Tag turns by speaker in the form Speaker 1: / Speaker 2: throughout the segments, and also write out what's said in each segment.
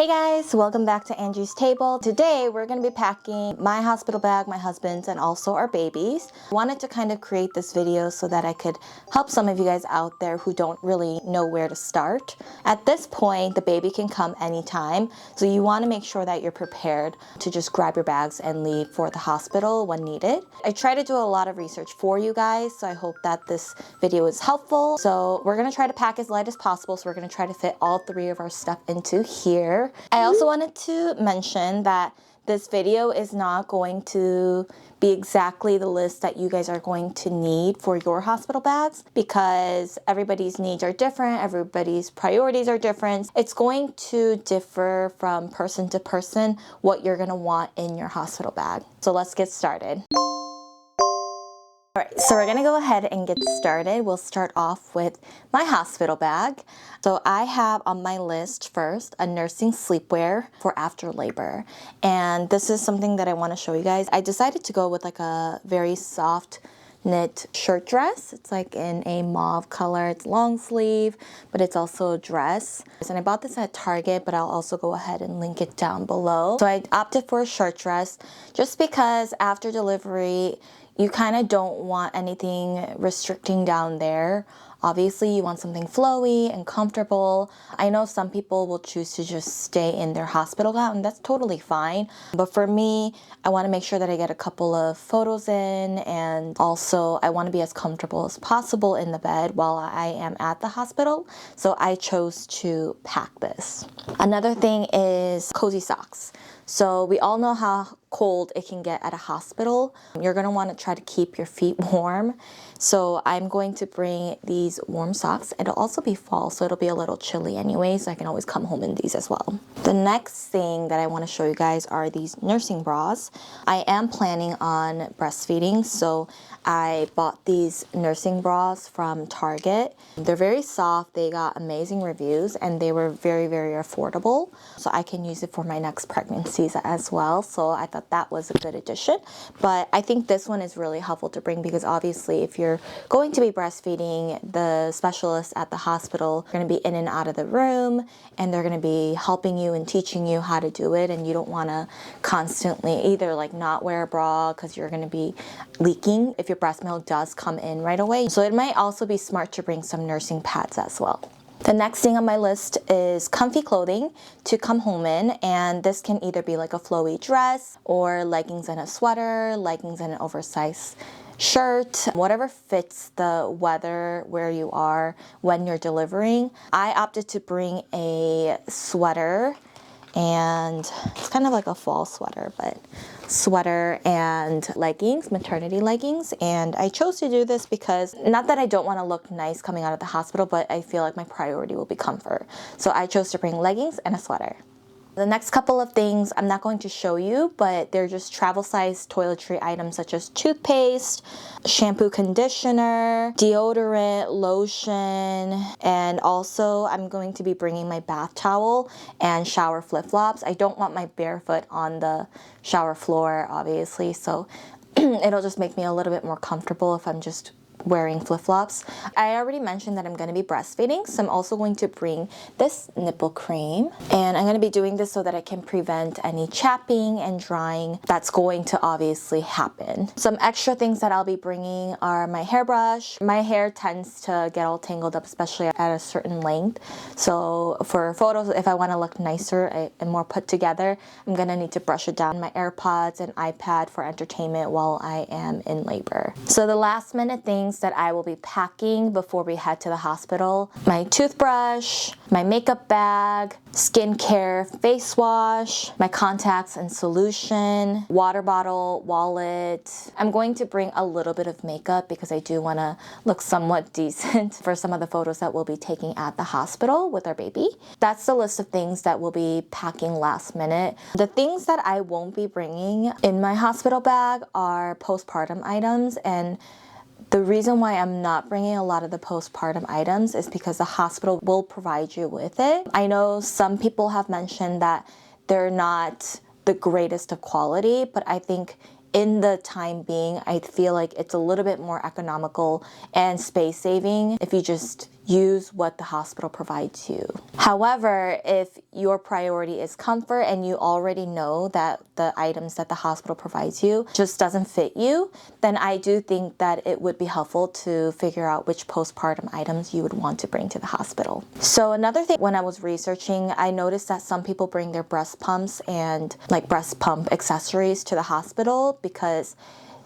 Speaker 1: Hey guys, welcome back to Angie's Table. Today we're going to be packing my hospital bag, my husband's, and also our babies. I wanted to kind of create this video so that I could help some of you guys out there who don't really know where to start. At this point, the baby can come anytime, so you want to make sure that you're prepared to just grab your bags and leave for the hospital when needed. I try to do a lot of research for you guys, so I hope that this video is helpful. So we're going to try to pack as light as possible, so we're going to try to fit all three of our stuff into here. I also wanted to mention that this video is not going to be exactly the list that you guys are going to need for your hospital bags because everybody's needs are different, everybody's priorities are different. It's going to differ from person to person what you're going to want in your hospital bag. So let's get started. Alright, so we're going to go ahead and get started. We'll start off with my hospital bag. So I have on my list first a nursing sleepwear for after labor. And this is something that I want to show you guys. I decided to go with like a very soft knit shirt dress. It's like in a mauve color. It's long sleeve, but it's also a dress. And I bought this at Target, but I'll also go ahead and link it down below. So I opted for a shirt dress just because after delivery, you kind of don't want anything restricting down there. Obviously, you want something flowy and comfortable. I know some people will choose to just stay in their hospital gown, and that's totally fine. But for me, I want to make sure that I get a couple of photos in, and also I want to be as comfortable as possible in the bed while I am at the hospital. So I chose to pack this. Another thing is cozy socks. So we all know how cold it can get at a hospital. You're going to want to try to keep your feet warm. So I'm going to bring these warm socks. It'll also be fall, so it'll be a little chilly anyway, so I can always come home in these as well. The next thing that I want to show you guys are these nursing bras. I am planning on breastfeeding, so I bought these nursing bras from Target. They're very soft, they got amazing reviews, and they were very, very affordable. So I can use it for my next pregnancies as well. So I thought that was a good addition. But I think this one is really helpful to bring because obviously if you're going to be breastfeeding, the specialists at the hospital are going to be in and out of the room, and they're going to be helping you and teaching you how to do it, and you don't want to constantly either like not wear a bra because you're going to be leaking if your breast milk does come in right away. So it might also be smart to bring some nursing pads as well. The next thing on my list is comfy clothing to come home in, and this can either be like a flowy dress or leggings and a sweater, leggings and an oversized shirt, whatever fits the weather where you are when you're delivering. I opted to bring a sweater, and it's kind of like a fall sweater, but sweater and leggings, maternity leggings. And I chose to do this because not that I don't want to look nice coming out of the hospital, but I feel like my priority will be comfort. So I chose to bring leggings and a sweater. The next couple of things I'm not going to show you, but they're just travel size toiletry items such as toothpaste, shampoo, conditioner, deodorant, lotion, and also I'm going to be bringing my bath towel and shower flip-flops. I don't want my barefoot on the shower floor, obviously, so it'll just make me a little bit more comfortable if I'm just wearing flip-flops. I already mentioned that I'm going to be breastfeeding, so I'm also going to bring this nipple cream, and I'm going to be doing this so that I can prevent any chapping and drying that's going to obviously happen. Some extra things that I'll be bringing are my hairbrush. My hair tends to get all tangled up, especially at a certain length, so for photos, if I want to look nicer and more put together, I'm going to need to brush it down. My AirPods and iPad for entertainment while I am in labor. So the last minute things that I will be packing before we head to the hospital: my toothbrush, my makeup bag, skincare, face wash, my contacts and solution, water bottle, wallet. I'm going to bring a little bit of makeup because I do want to look somewhat decent for some of the photos that we'll be taking at the hospital with our baby. That's the list of things that we'll be packing last minute. The things that I won't be bringing in my hospital bag are postpartum items, and the reason why I'm not bringing a lot of the postpartum items is because the hospital will provide you with it. I know some people have mentioned that they're not the greatest of quality, but I think in the time being, I feel like it's a little bit more economical and space saving if you just use what the hospital provides you. However, if your priority is comfort and you already know that the items that the hospital provides you just doesn't fit you, then I do think that it would be helpful to figure out which postpartum items you would want to bring to the hospital. So another thing, when I was researching, I noticed that some people bring their breast pumps and like breast pump accessories to the hospital because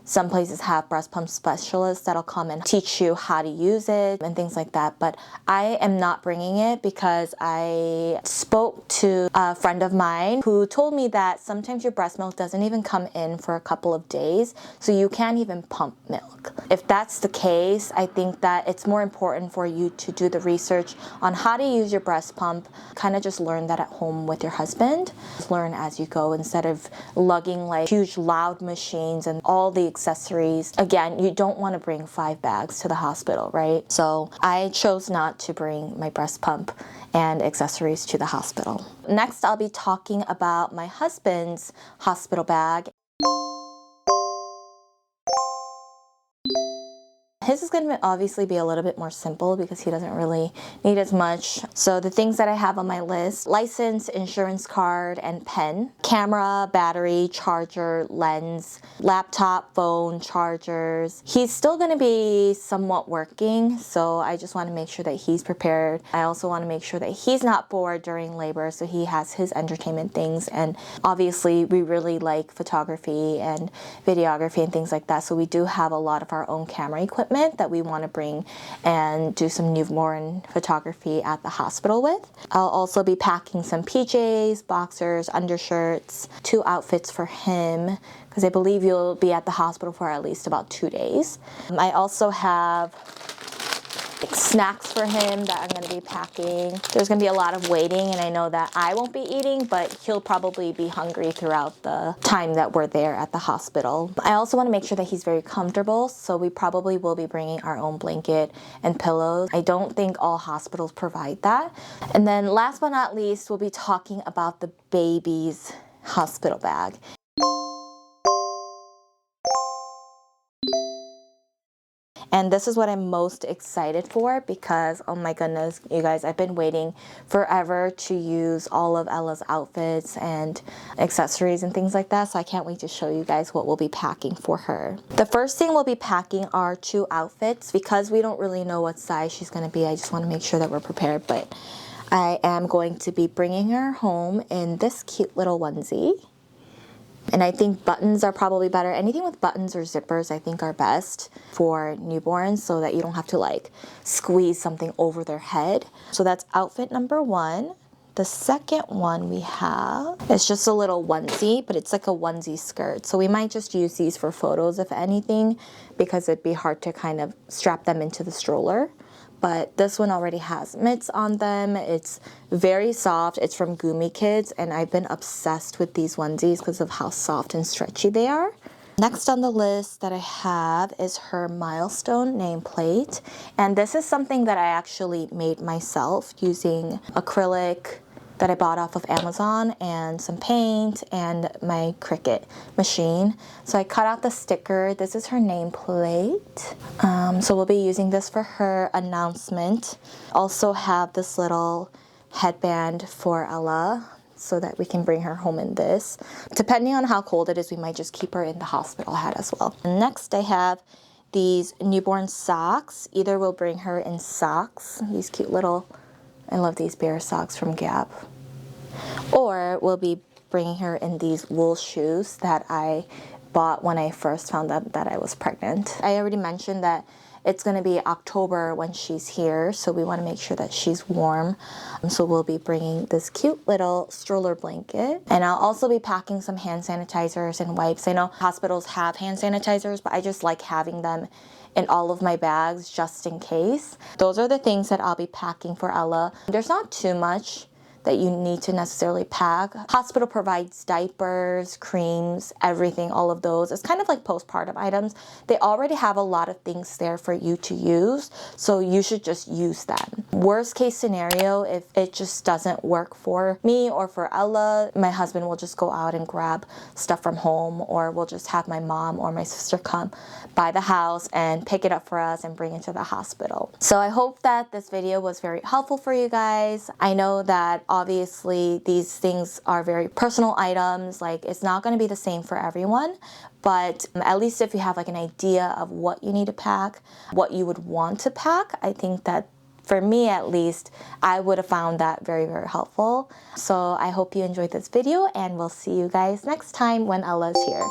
Speaker 1: some places have breast pump specialists that'll come and teach you how to use it and things like that. But I am not bringing it because I spoke to a friend of mine who told me that sometimes your breast milk doesn't even come in for a couple of days, so you can't even pump milk. If that's the case, I think that it's more important for you to do the research on how to use your breast pump. Kind of just learn that at home with your husband. Just learn as you go instead of lugging like huge loud machines and all the accessories. Again, you don't want to bring 5 bags to the hospital, right? So I chose not to bring my breast pump and accessories to the hospital. Next, I'll be talking about my husband's hospital bag. His is going to obviously be a little bit more simple because he doesn't really need as much. So the things that I have on my list: license, insurance card, and pen, camera, battery, charger, lens, laptop, phone, chargers. He's still going to be somewhat working, so I just want to make sure that he's prepared. I also want to make sure that he's not bored during labor, so he has his entertainment things. And obviously we really like photography and videography and things like that, so we do have a lot of our own camera equipment that we want to bring and do some newborn photography at the hospital with. I'll also be packing some PJs, boxers, undershirts, 2 outfits for him because I believe you'll be at the hospital for at least about 2 days. I also have snacks for him that I'm going to be packing. There's going to be a lot of waiting, and I know that I won't be eating, but he'll probably be hungry throughout the time that we're there at the hospital. I also want to make sure that he's very comfortable, so we probably will be bringing our own blanket and pillows. I don't think all hospitals provide that. And then last but not least, we'll be talking about the baby's hospital bag. And this is what I'm most excited for because, oh my goodness, you guys, I've been waiting forever to use all of Ella's outfits and accessories and things like that. So I can't wait to show you guys what we'll be packing for her. The first thing we'll be packing are 2 outfits because we don't really know what size she's going to be. I just want to make sure that we're prepared. But I am going to be bringing her home in this cute little onesie. And I think buttons are probably better. Anything with buttons or zippers I think are best for newborns so that you don't have to like squeeze something over their head. So that's outfit number 1. The second one we have is just a little onesie, but it's like a onesie skirt. So we might just use these for photos if anything because it'd be hard to kind of strap them into the stroller. But this one already has mitts on them. It's very soft. It's from Gumi Kids, and I've been obsessed with these onesies because of how soft and stretchy they are. Next on the list that I have is her milestone nameplate. And this is something that I actually made myself using acrylic that I bought off of Amazon and some paint and my Cricut machine. So I cut out the sticker. This is her nameplate. So we'll be using this for her announcement. Also have this little headband for Ella so that we can bring her home in this. Depending on how cold it is, we might just keep her in the hospital hat as well. And next I have these newborn socks. Either we'll bring her in socks, these cute little, I love these bear socks from Gap. Or we'll be bringing her in these wool shoes that I bought when I first found out that I was pregnant. I already mentioned that it's going to be October when she's here, so we want to make sure that she's warm. So we'll be bringing this cute little stroller blanket. And I'll also be packing some hand sanitizers and wipes. I know hospitals have hand sanitizers, but I just like having them in all of my bags just in case. Those are the things that I'll be packing for Ella. There's not too much that you need to necessarily pack. Hospital provides diapers, creams, everything, all of those. It's kind of like postpartum items. They already have a lot of things there for you to use, so you should just use them. Worst case scenario, if it just doesn't work for me or for Ella, my husband will just go out and grab stuff from home, or we'll just have my mom or my sister come by the house and pick it up for us and bring it to the hospital. So I hope that this video was very helpful for you guys. I know that obviously these things are very personal items, like it's not going to be the same for everyone, but at least if you have like an idea of what you need to pack, what you would want to pack, I think that for me at least, I would have found that very, very helpful. So I hope you enjoyed this video, and we'll see you guys next time when Ella's here.